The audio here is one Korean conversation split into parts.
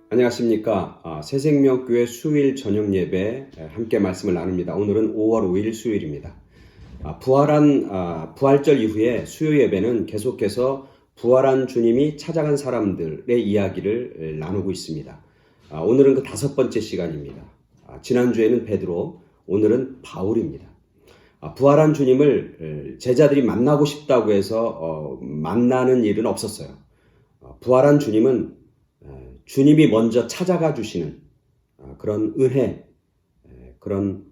안녕하십니까. 새생명교회 수요일 저녁 예배 함께 말씀을 나눕니다. 오늘은 5월 5일 수요일입니다. 부활절 이후에 수요 예배는 계속해서 부활한 주님이 찾아간 사람들의 이야기를 나누고 있습니다. 오늘은 그 5번째 시간입니다. 지난주에는 베드로, 오늘은 바울입니다. 부활한 주님을 제자들이 만나고 싶다고 해서 만나는 일은 없었어요. 부활한 주님은 주님이 먼저 찾아가 주시는 그런 은혜, 그런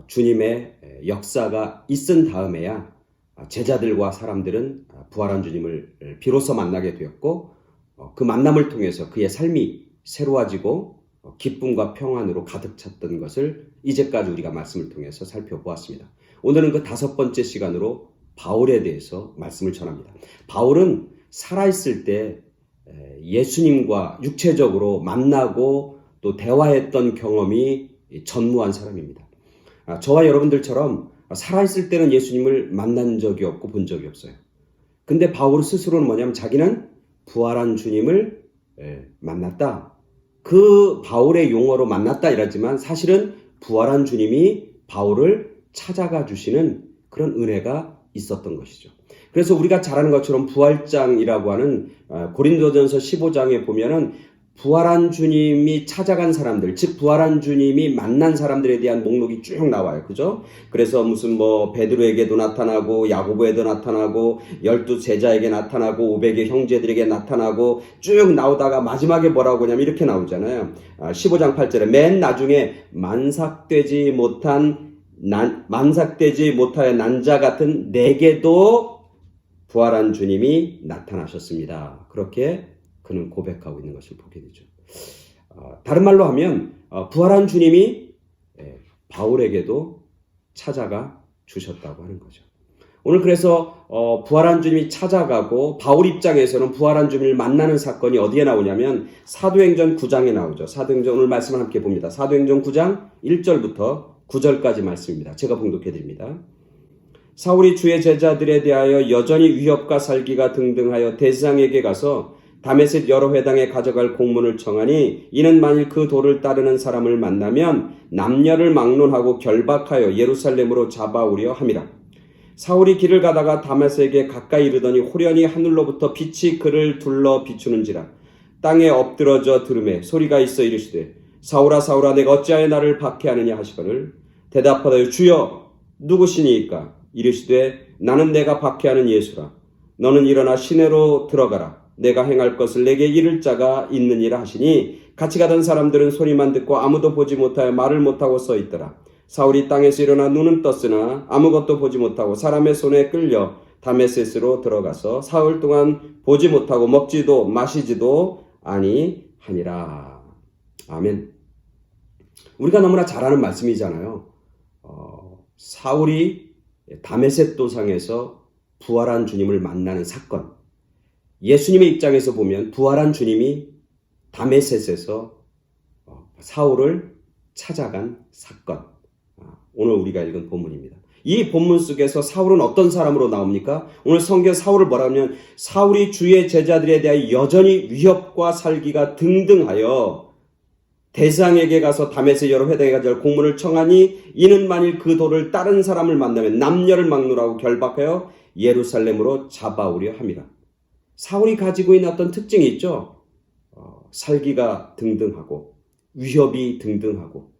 주님의 역사가 있은 다음에야 제자들과 사람들은 부활한 주님을 비로소 만나게 되었고, 그 만남을 통해서 그의 삶이 새로워지고 기쁨과 평안으로 가득 찼던 것을 이제까지 우리가 말씀을 통해서 살펴보았습니다. 오늘은 그 5번째 시간으로 바울에 대해서 말씀을 전합니다. 바울은 살아있을 때 예수님과 육체적으로 만나고 또 대화했던 경험이 전무한 사람입니다. 저와 여러분들처럼 살아있을 때는 예수님을 만난 적이 없고 본 적이 없어요. 근데 바울 스스로는 뭐냐면 자기는 부활한 주님을 만났다. 그 바울의 용어로 만났다 이러지만 사실은 부활한 주님이 바울을 찾아가 주시는 그런 은혜가 있었던 것이죠. 그래서 우리가 잘 아는 것처럼 부활장이라고 하는 고린도전서 15장에 보면은 부활한 주님이 찾아간 사람들, 즉 부활한 주님이 만난 사람들에 대한 목록이 쭉 나와요. 그죠? 그래서 무슨 베드로에게도 나타나고 야고보에도 나타나고 12 제자에게 나타나고 500의 형제들에게 나타나고 쭉 나오다가 마지막에 뭐라고 하냐면 이렇게 나오잖아요. 15장 8절에 맨 나중에 만삭되지 못하여 난 자 같은 내게도 부활한 주님이 나타나셨습니다. 그렇게 그는 고백하고 있는 것을 보게 되죠. 다른 말로 하면 부활한 주님이 바울에게도 찾아가 주셨다고 하는 거죠. 오늘 그래서 부활한 주님이 찾아가고 바울 입장에서는 부활한 주님을 만나는 사건이 어디에 나오냐면 사도행전 9장에 나오죠. 사도행전 오늘 말씀을 함께 봅니다. 사도행전 9장 1절부터 9절까지 말씀입니다. 제가 봉독해 드립니다. 사울이 주의 제자들에 대하여 여전히 위협과 살기가 등등하여 대제사장에게 가서 다메섹 여러 회당에 가져갈 공문을 청하니 이는 만일 그 도를 따르는 사람을 만나면 남녀를 막론하고 결박하여 예루살렘으로 잡아오려 함이라. 사울이 길을 가다가 다메섹에 가까이 이르더니 호련히 하늘로부터 빛이 그를 둘러 비추는지라. 땅에 엎드러져 들음에 소리가 있어 이르시되 사울아 사울아 내가 어찌하여 나를 박해하느냐 하시거늘 대답하되 주여 누구시니이까 이르시되 나는 내가 박해하는 예수라. 너는 일어나 시내로 들어가라. 내가 행할 것을 내게 이를 자가 있느니라 하시니 같이 가던 사람들은 소리만 듣고 아무도 보지 못하여 말을 못하고 서 있더라. 사울이 땅에서 일어나 눈은 떴으나 아무것도 보지 못하고 사람의 손에 끌려 다메섹으로 들어가서 사흘 동안 보지 못하고 먹지도 마시지도 아니하니라. 아멘. 우리가 너무나 잘 아는 말씀이잖아요. 사울이 다메섹 도상에서 부활한 주님을 만나는 사건. 예수님의 입장에서 보면 부활한 주님이 다메섹에서 사울을 찾아간 사건. 오늘 우리가 읽은 본문입니다. 이 본문 속에서 사울은 어떤 사람으로 나옵니까? 오늘 성경 사울을 뭐라 하면 사울이 주의 제자들에 대하여 여전히 위협과 살기가 등등하여 대제사장에게 가서 다메섹 여러 회당에 가져갈 공문을 청하니 이는 만일 그 도를 따른 사람을 만나면 남녀를 막론하고 결박하여 예루살렘으로 잡아오려 함이라. 사울이 가지고 있는 어떤 특징이 있죠. 살기가 등등하고 위협이 등등하고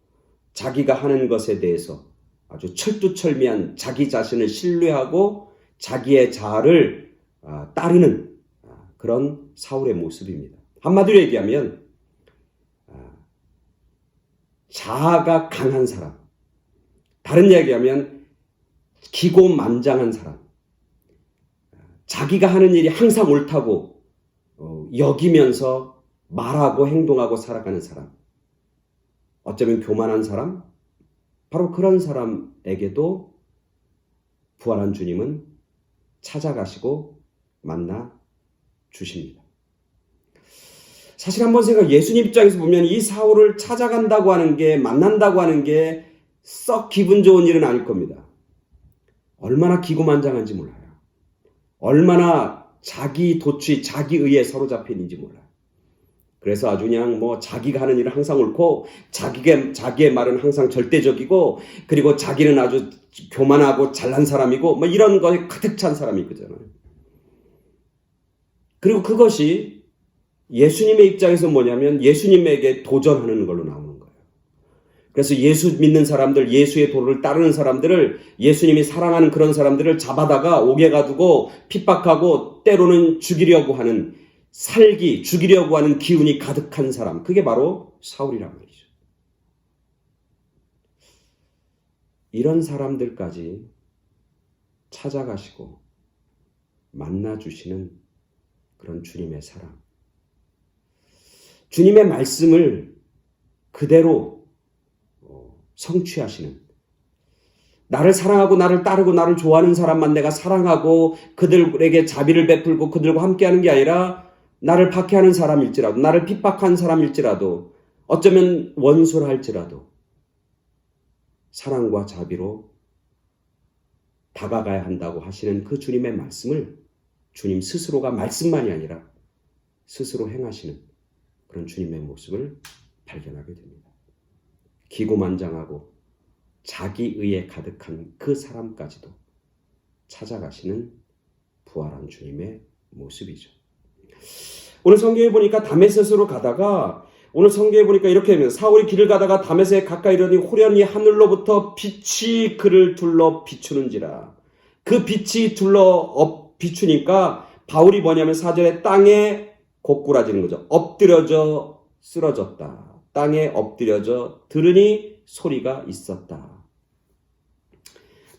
자기가 하는 것에 대해서 아주 철두철미한 자기 자신을 신뢰하고 자기의 자아를 따르는 그런 사울의 모습입니다. 한마디로 얘기하면 자아가 강한 사람, 다른 얘기하면 기고만장한 사람, 자기가 하는 일이 항상 옳다고 여기면서 말하고 행동하고 살아가는 사람, 어쩌면 교만한 사람, 바로 그런 사람에게도 부활한 주님은 찾아가시고 만나 주십니다. 사실 한번 예수님 입장에서 보면 이 사울을 찾아간다고 하는 게, 만난다고 하는 게 썩 기분 좋은 일은 아닐 겁니다. 얼마나 기고만장한지 몰라요. 얼마나 자기 도취, 자기 의에 사로잡히는지 몰라요. 그래서 아주 그냥 뭐 자기가 하는 일은 항상 옳고 자기의 말은 항상 절대적이고 그리고 자기는 아주 교만하고 잘난 사람이고 뭐 이런 거에 가득 찬 사람이 있잖아요. 그리고 그것이 예수님의 입장에서 뭐냐면 예수님에게 도전하는 걸로 나오는 거예요. 그래서 예수 믿는 사람들, 예수의 도를 따르는 사람들을 예수님이 사랑하는 그런 사람들을 잡아다가 옥에 가두고 핍박하고 때로는 죽이려고 하는 죽이려고 하는 기운이 가득한 사람. 그게 바로 사울이란 말이죠. 이런 사람들까지 찾아가시고 만나주시는 그런 주님의 사랑. 주님의 말씀을 그대로 성취하시는, 나를 사랑하고 나를 따르고 나를 좋아하는 사람만 내가 사랑하고 그들에게 자비를 베풀고 그들과 함께하는 게 아니라 나를 박해하는 사람일지라도, 나를 핍박한 사람일지라도, 어쩌면 원수를 할지라도 사랑과 자비로 다가가야 한다고 하시는 그 주님의 말씀을 주님 스스로가 말씀만이 아니라 스스로 행하시는 그런 주님의 모습을 발견하게 됩니다. 기고만장하고 자기의에 가득한 그 사람까지도 찾아가시는 부활한 주님의 모습이죠. 오늘 성경에 보니까 다메섹으로 가다가 오늘 성경에 보니까 이렇게 합니다. 사울이 길을 가다가 다메섹에 가까이 이르니 호련히 하늘로부터 빛이 그를 둘러 비추는지라. 그 빛이 둘러 비추니까 바울이 뭐냐면 4절에 땅에 고꾸라지는 거죠. 엎드려져 쓰러졌다. 땅에 엎드려져 들으니 소리가 있었다.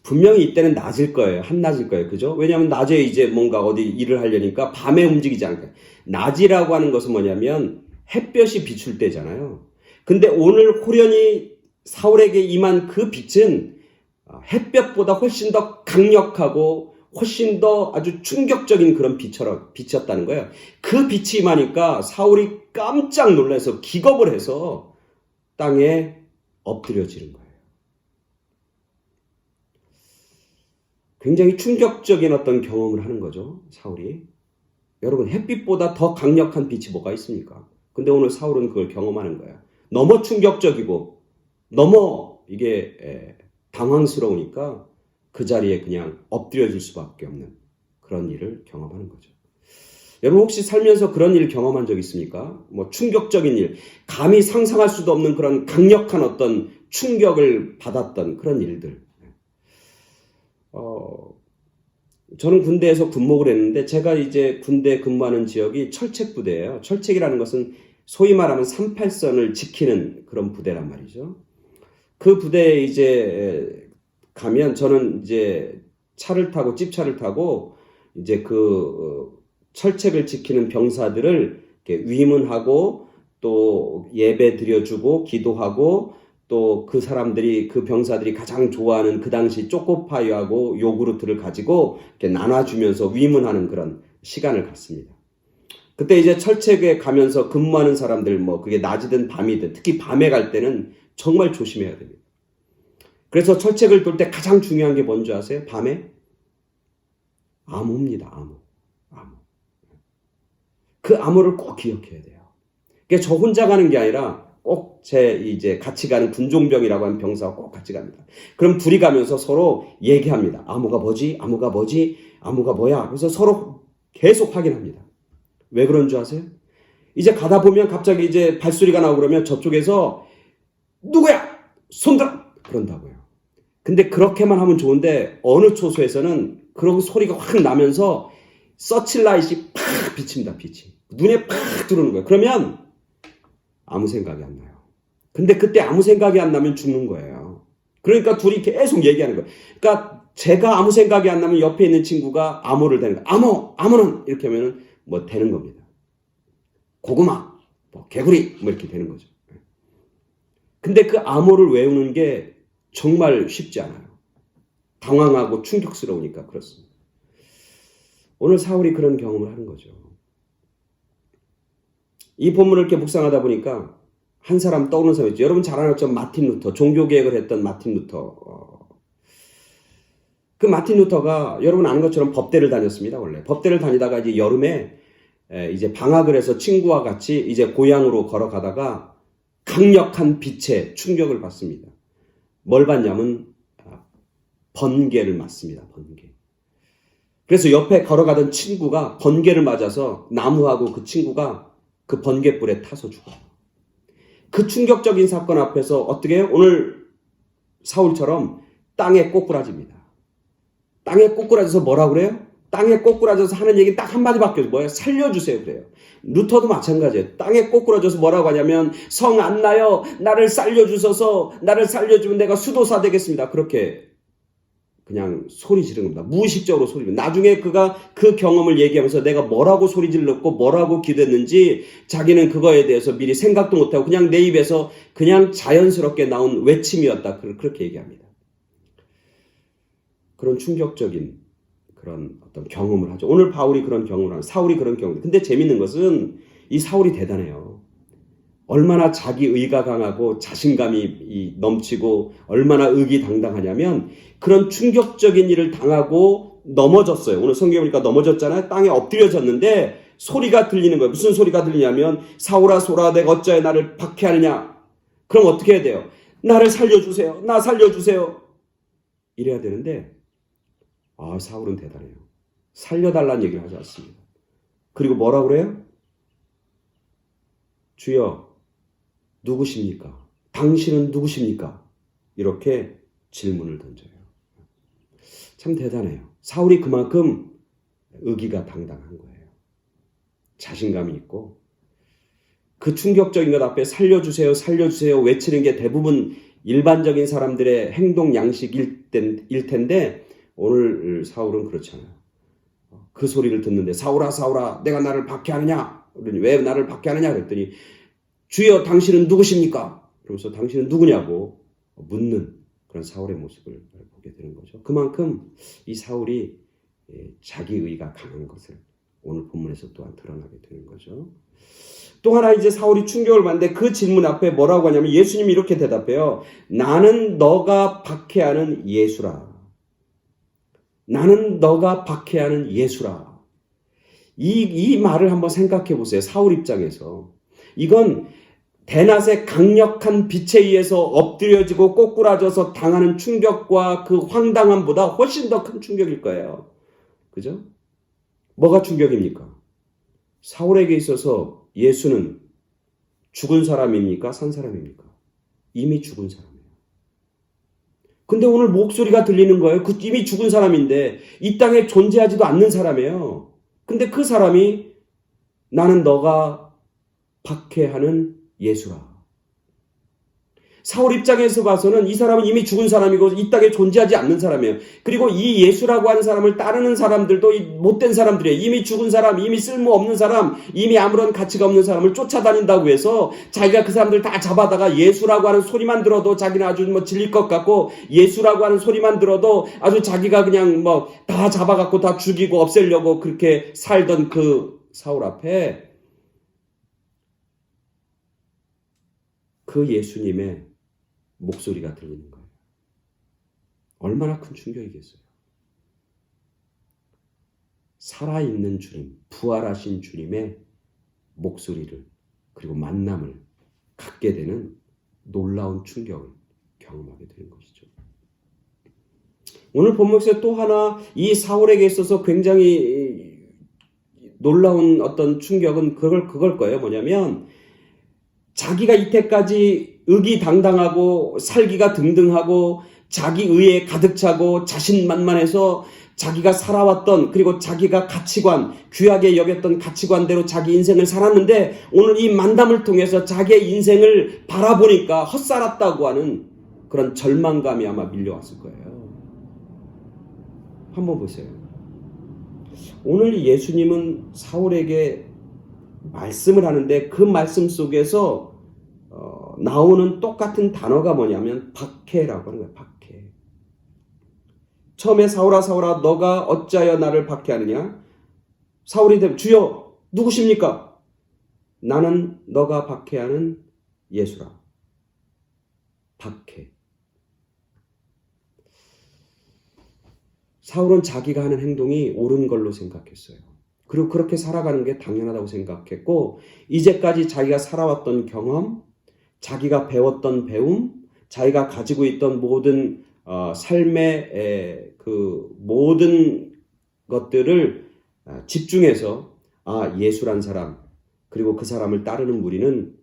분명히 이때는 낮일 거예요. 한낮일 거예요. 그죠? 왜냐하면 낮에 이제 뭔가 어디 일을 하려니까 밤에 움직이지 않을까요? 낮이라고 하는 것은 뭐냐면 햇볕이 비출 때잖아요. 근데 오늘 호련히 사울에게 임한 그 빛은 햇볕보다 훨씬 더 강력하고 훨씬 더 아주 충격적인 그런 빛처럼 비쳤다는 거예요. 그 빛이 임하니까 사울이 깜짝 놀라서 기겁을 해서 땅에 엎드려지는 거예요. 굉장히 충격적인 어떤 경험을 하는 거죠, 사울이. 여러분, 햇빛보다 더 강력한 빛이 뭐가 있습니까? 근데 오늘 사울은 그걸 경험하는 거예요. 너무 충격적이고 너무 이게 당황스러우니까 그 자리에 그냥 엎드려질 수밖에 없는 그런 일을 경험하는 거죠. 여러분 혹시 살면서 그런 일 경험한 적 있습니까? 뭐 충격적인 일, 감히 상상할 수도 없는 그런 강력한 어떤 충격을 받았던 그런 일들. 저는 군대에서 군목을 했는데 제가 이제 군대 근무하는 지역이 철책 부대예요. 철책이라는 것은 소위 말하면 38선을 지키는 그런 부대란 말이죠. 그 부대에 이제 가면 저는 이제 차를 타고 찝차를 타고 이제 그 철책을 지키는 병사들을 이렇게 위문하고 또 예배 드려주고 기도하고 또 그 사람들이 그 병사들이 가장 좋아하는 그 당시 초코파이하고 요구르트를 가지고 이렇게 나눠주면서 위문하는 그런 시간을 갖습니다. 그때 이제 철책에 가면서 근무하는 사람들 뭐 그게 낮이든 밤이든 특히 밤에 갈 때는 정말 조심해야 됩니다. 그래서 철책을 돌 때 가장 중요한 게 뭔지 아세요? 밤에? 암호입니다. 암호. 그 암호를 꼭 기억해야 돼요. 그러니까 저 혼자 가는 게 아니라 꼭 제 이제 같이 가는 군종병이라고 하는 병사와 꼭 같이 갑니다. 그럼 둘이 가면서 서로 얘기합니다. 암호가 뭐지? 암호가 뭐지? 암호가 뭐야? 그래서 서로 계속 확인합니다. 왜 그런 줄 아세요? 이제 가다 보면 갑자기 이제 발소리가 나오고 그러면 저쪽에서 누구야? 손들어! 그런다고요. 근데 그렇게만 하면 좋은데 어느 초소에서는 그런 소리가 확 나면서 서치라이트이 팍 비칩니다. 빛이. 눈에 팍 들어오는 거예요. 그러면 아무 생각이 안 나요. 근데 그때 아무 생각이 안 나면 죽는 거예요. 그러니까 둘이 계속 얘기하는 거예요. 그러니까 제가 아무 생각이 안 나면 옆에 있는 친구가 암호를 대는 거예요. 암호는 이렇게 하면은 뭐 되는 겁니다. 고구마, 뭐 개구리 뭐 이렇게 되는 거죠. 근데 그 암호를 외우는 게 정말 쉽지 않아요. 당황하고 충격스러우니까 그렇습니다. 오늘 사울이 그런 경험을 하는 거죠. 이 본문을 이렇게 묵상하다 보니까 한 사람 떠오르는 사람 있죠. 여러분 잘 아는 것처럼 마틴 루터, 종교개혁을 했던 마틴 루터. 그 마틴 루터가 여러분 아는 것처럼 법대를 다녔습니다. 원래 법대를 다니다가 이제 여름에 이제 방학을 해서 친구와 같이 이제 고향으로 걸어가다가 강력한 빛에 충격을 받습니다. 뭘 봤냐면 번개를 맞습니다. 번개. 그래서 옆에 걸어가던 친구가 번개를 맞아서 나무하고 그 친구가 그 번개불에 타서 죽어요. 그 충격적인 사건 앞에서 어떻게 해요? 오늘 사울처럼 땅에 꼬꾸라집니다. 땅에 꼬꾸라져서 뭐라고 그래요? 땅에 꼬꾸라져서 하는 얘기 딱 한마디밖에 없어요. 뭐예요? 살려주세요 그래요. 루터도 마찬가지예요. 땅에 꼬꾸라져서 뭐라고 하냐면 성 안 나요. 나를 살려주셔서 나를 살려주면 내가 수도사 되겠습니다. 그렇게 그냥 소리 지르는 겁니다. 무의식적으로 소리 지르는. 나중에 그가 그 경험을 얘기하면서 내가 뭐라고 소리 질렀고 뭐라고 기도했는지 자기는 그거에 대해서 미리 생각도 못하고 그냥 내 입에서 그냥 자연스럽게 나온 외침이었다. 그렇게 얘기합니다. 그런 충격적인 그런 어떤 경험을 하죠. 오늘 바울이 그런 경험을 하는, 사울이 그런 경험. 근데 재밌는 것은 이 사울이 대단해요. 얼마나 자기 의가 강하고 자신감이 넘치고 얼마나 의기당당하냐면 그런 충격적인 일을 당하고 넘어졌어요. 오늘 성경에 보니까 넘어졌잖아요. 땅에 엎드려졌는데 소리가 들리는 거예요. 무슨 소리가 들리냐면 사울아 사울아 내가 어찌하여 나를 박해하느냐. 그럼 어떻게 해야 돼요? 나를 살려주세요. 나 살려주세요. 이래야 되는데 사울은 대단해요. 살려달라는 얘기를 하지 않습니다. 그리고 뭐라고 그래요? 주여 누구십니까? 당신은 누구십니까? 이렇게 질문을 던져요. 참 대단해요. 사울이 그만큼 의기가 당당한 거예요. 자신감이 있고 그 충격적인 것 앞에 살려주세요, 살려주세요 외치는 게 대부분 일반적인 사람들의 행동 양식일 텐데 오늘 사울은 그렇잖아요. 그 소리를 듣는데 사울아 사울아 내가 나를 박해하느냐? 그러니 왜 나를 박해하느냐? 그랬더니 주여 당신은 누구십니까? 그러면서 당신은 누구냐고 묻는 그런 사울의 모습을 보게 되는 거죠. 그만큼 이 사울이 자기의가 강한 것을 오늘 본문에서 또한 드러나게 되는 거죠. 또 하나 이제 사울이 충격을 받는데 그 질문 앞에 뭐라고 하냐면 예수님이 이렇게 대답해요. 나는 너가 박해하는 예수라. 나는 너가 박해하는 예수라. 이 말을 한번 생각해 보세요. 사울 입장에서. 이건 대낮에 강력한 빛에 의해서 엎드려지고 꼬꾸라져서 당하는 충격과 그 황당함보다 훨씬 더 큰 충격일 거예요. 그죠? 뭐가 충격입니까? 사울에게 있어서 예수는 죽은 사람입니까? 산 사람입니까? 이미 죽은 사람이에요. 근데 오늘 목소리가 들리는 거예요. 그 이미 죽은 사람인데 이 땅에 존재하지도 않는 사람이에요. 근데 그 사람이 나는 너가 박해하는 예수라. 사울 입장에서 봐서는 이 사람은 이미 죽은 사람이고 이 땅에 존재하지 않는 사람이에요. 그리고 이 예수라고 하는 사람을 따르는 사람들도 못된 사람들이에요. 이미 죽은 사람, 이미 쓸모없는 사람, 이미 아무런 가치가 없는 사람을 쫓아다닌다고 해서 자기가 그 사람들 다 잡아다가 예수라고 하는 소리만 들어도 자기는 아주 질릴 것 같고 예수라고 하는 소리만 들어도 아주 자기가 그냥 다 잡아갖고 다 죽이고 없애려고 그렇게 살던 그 사울 앞에 그 예수님의 목소리가 들리는 거예요. 얼마나 큰 충격이겠어요. 살아있는 주님, 부활하신 주님의 목소리를 그리고 만남을 갖게 되는 놀라운 충격을 경험하게 되는 것이죠. 오늘 본문에서 또 하나 이 사울에게 있어서 굉장히 놀라운 어떤 충격은 그걸 거예요. 뭐냐면 자기가 이때까지 의기당당하고 살기가 등등하고 자기 의에 가득 차고 자신만만해서 자기가 살아왔던 그리고 자기가 가치관, 귀하게 여겼던 가치관대로 자기 인생을 살았는데 오늘 이 만남을 통해서 자기의 인생을 바라보니까 헛살았다고 하는 그런 절망감이 아마 밀려왔을 거예요. 한번 보세요. 오늘 예수님은 사울에게 말씀을 하는데 그 말씀 속에서 나오는 똑같은 단어가 뭐냐면 박해라고 하는 거예요. 박해. 처음에 사울아 사울아 너가 어찌하여 나를 박해하느냐? 사울이 되면 주여 누구십니까? 나는 너가 박해하는 예수라. 박해. 사울은 자기가 하는 행동이 옳은 걸로 생각했어요. 그리고 그렇게 살아가는 게 당연하다고 생각했고, 이제까지 자기가 살아왔던 경험, 자기가 배웠던 배움, 자기가 가지고 있던 모든 삶의 그 모든 것들을 집중해서 예수란 사람, 그리고 그 사람을 따르는 무리는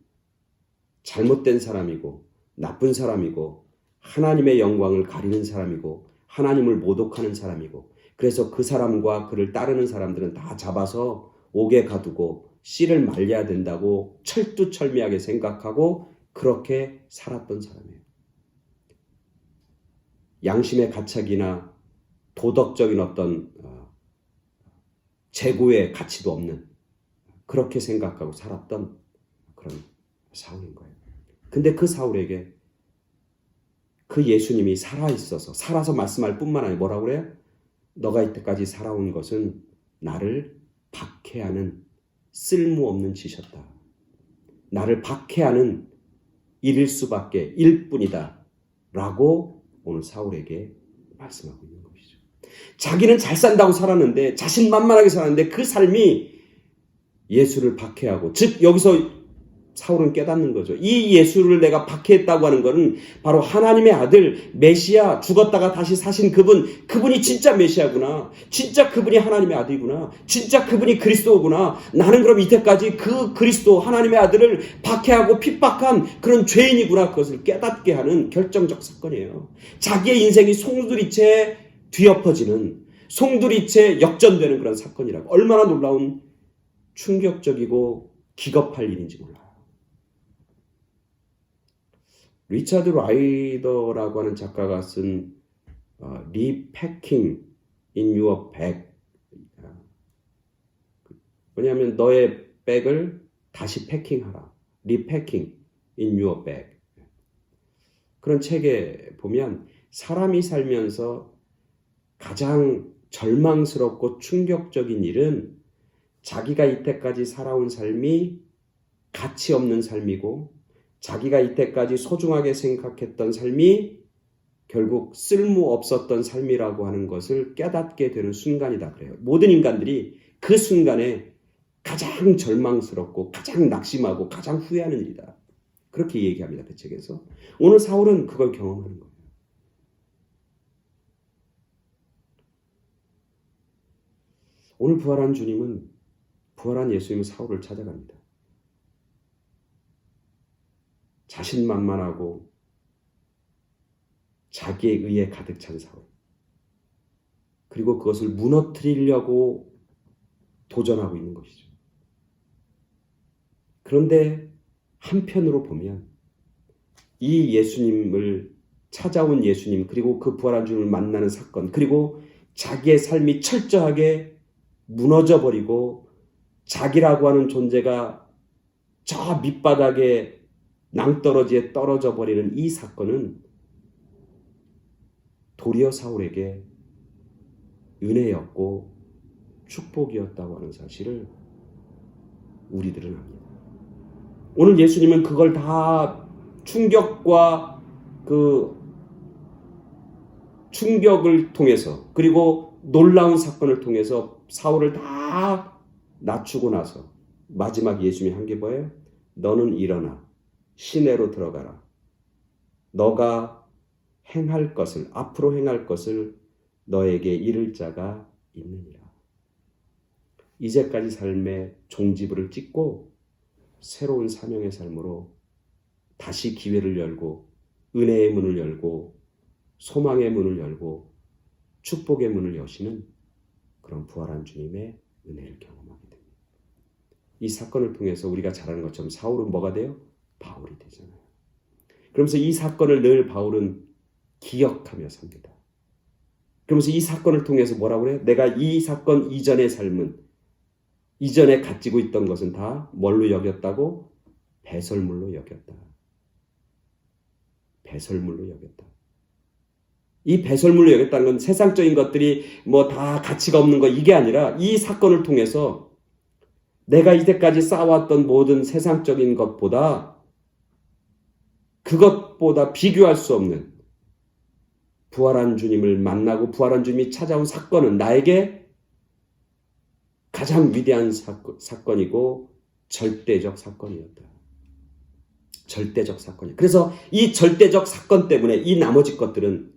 잘못된 사람이고 나쁜 사람이고 하나님의 영광을 가리는 사람이고 하나님을 모독하는 사람이고, 그래서 그 사람과 그를 따르는 사람들은 다 잡아서 옥에 가두고 씨를 말려야 된다고 철두철미하게 생각하고 그렇게 살았던 사람이에요. 양심의 가책이나 도덕적인 어떤 재고의 가치도 없는, 그렇게 생각하고 살았던 그런 사울인 거예요. 근데 그 사울에게 그 예수님이 살아있어서, 살아서 말씀할 뿐만 아니라 뭐라고 그래요? 너가 이때까지 살아온 것은 나를 박해하는 쓸모없는 짓이었다. 나를 박해하는 일일 수밖에 일뿐이다 라고 오늘 사울에게 말씀하고 있는 것이죠. 자기는 잘 산다고 살았는데, 자신만만하게 살았는데 그 삶이 예수를 박해하고, 즉 여기서 사울은 깨닫는 거죠. 이 예수를 내가 박해했다고 하는 것은 바로 하나님의 아들 메시아, 죽었다가 다시 사신 그분이 진짜 메시아구나. 진짜 그분이 하나님의 아들이구나. 진짜 그분이 그리스도구나. 나는 그럼 이때까지 그 그리스도 하나님의 아들을 박해하고 핍박한 그런 죄인이구나. 그것을 깨닫게 하는 결정적 사건이에요. 자기의 인생이 송두리째 뒤엎어지는, 송두리째 역전되는 그런 사건이라고. 얼마나 놀라운 충격적이고 기겁할 일인지 몰라요. 리차드 라이더라고 하는 작가가 쓴 리패킹 in your bag, 뭐냐면 너의 백을 다시 패킹하라. 리패킹 in your bag. 그런 책에 보면 사람이 살면서 가장 절망스럽고 충격적인 일은 자기가 이때까지 살아온 삶이 가치 없는 삶이고, 자기가 이때까지 소중하게 생각했던 삶이 결국 쓸모없었던 삶이라고 하는 것을 깨닫게 되는 순간이다 그래요. 모든 인간들이 그 순간에 가장 절망스럽고 가장 낙심하고 가장 후회하는 일이다. 그렇게 얘기합니다. 그 책에서. 오늘 사울은 그걸 경험하는 거예요. 오늘 부활한 예수님은 사울을 찾아갑니다. 자신만만하고 자기의 의에 가득 찬 사울, 그리고 그것을 무너뜨리려고 도전하고 있는 것이죠. 그런데 한편으로 보면 이 예수님을 찾아온 예수님, 그리고 그 부활한 주님을 만나는 사건, 그리고 자기의 삶이 철저하게 무너져버리고 자기라고 하는 존재가 저 밑바닥에 낭떠러지에 떨어져 버리는 이 사건은 도리어 사울에게 은혜였고 축복이었다고 하는 사실을 우리들은 압니다. 오늘 예수님은 그걸 다 충격과 그 충격을 통해서, 그리고 놀라운 사건을 통해서 사울을 다 낮추고 나서 마지막 예수님이 한 게 뭐예요? 너는 일어나 시내로 들어가라. 너가 행할 것을, 앞으로 행할 것을 너에게 이를 자가 있느니라. 이제까지 삶의 종지부를 찍고 새로운 사명의 삶으로 다시 기회를 열고 은혜의 문을 열고 소망의 문을 열고 축복의 문을 여시는 그런 부활한 주님의 은혜를 경험하게 됩니다. 이 사건을 통해서 우리가 잘 아는 것처럼 사울은 뭐가 돼요? 바울이 되잖아요. 그러면서 이 사건을 늘 바울은 기억하며 삽니다. 그러면서 이 사건을 통해서 뭐라고 그래요? 내가 이 사건 이전의 삶은, 이전에 가지고 있던 것은 다 뭘로 여겼다고? 배설물로 여겼다. 배설물로 여겼다. 이 배설물로 여겼다는 건 세상적인 것들이 뭐 다 가치가 없는 거, 이게 아니라 이 사건을 통해서 내가 이제까지 쌓아왔던 모든 세상적인 것보다, 그것보다 비교할 수 없는 부활한 주님을 만나고 부활한 주님이 찾아온 사건은 나에게 가장 위대한 사건이고 절대적 사건이었다. 절대적 사건이야. 그래서 이 절대적 사건 때문에 이 나머지 것들은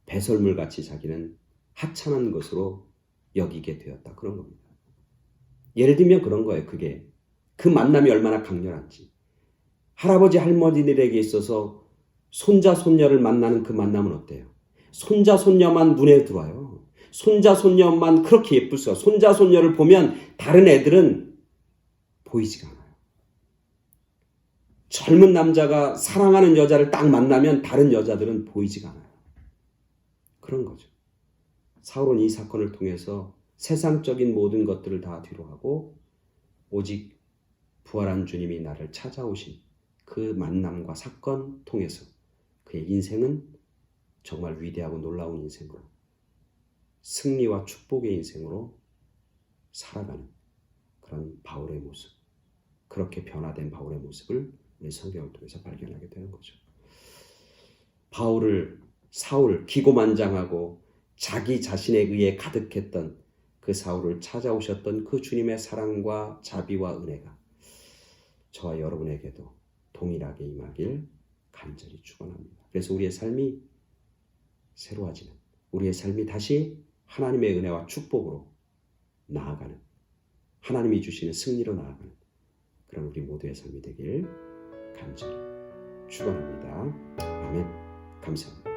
배설물같이 자기는 하찮은 것으로 여기게 되었다. 그런 겁니다. 예를 들면 그런 거예요. 그게 그 만남이 얼마나 강렬한지. 할아버지 할머니들에게 있어서 손자 손녀를 만나는 그 만남은 어때요? 손자 손녀만 눈에 들어와요. 손자 손녀만 그렇게 예쁠 수가. 손자 손녀를 보면 다른 애들은 보이지가 않아요. 젊은 남자가 사랑하는 여자를 딱 만나면 다른 여자들은 보이지가 않아요. 그런 거죠. 사울은 이 사건을 통해서 세상적인 모든 것들을 다 뒤로 하고 오직 부활한 주님이 나를 찾아오신 그 만남과 사건 통해서 그의 인생은 정말 위대하고 놀라운 인생으로, 승리와 축복의 인생으로 살아가는 그런 바울의 모습, 그렇게 변화된 바울의 모습을 우리 성경을 통해서 발견하게 되는 거죠. 사울 기고만장하고 자기 자신에 의해 가득했던 그 사울을 찾아오셨던 그 주님의 사랑과 자비와 은혜가 저와 여러분에게도 동일하게 임하길 간절히 축원합니다. 그래서 우리의 삶이 새로워지는, 우리의 삶이 다시 하나님의 은혜와 축복으로 나아가는, 하나님이 주시는 승리로 나아가는 그런 우리 모두의 삶이 되길 간절히 축원합니다. 아멘. 감사합니다.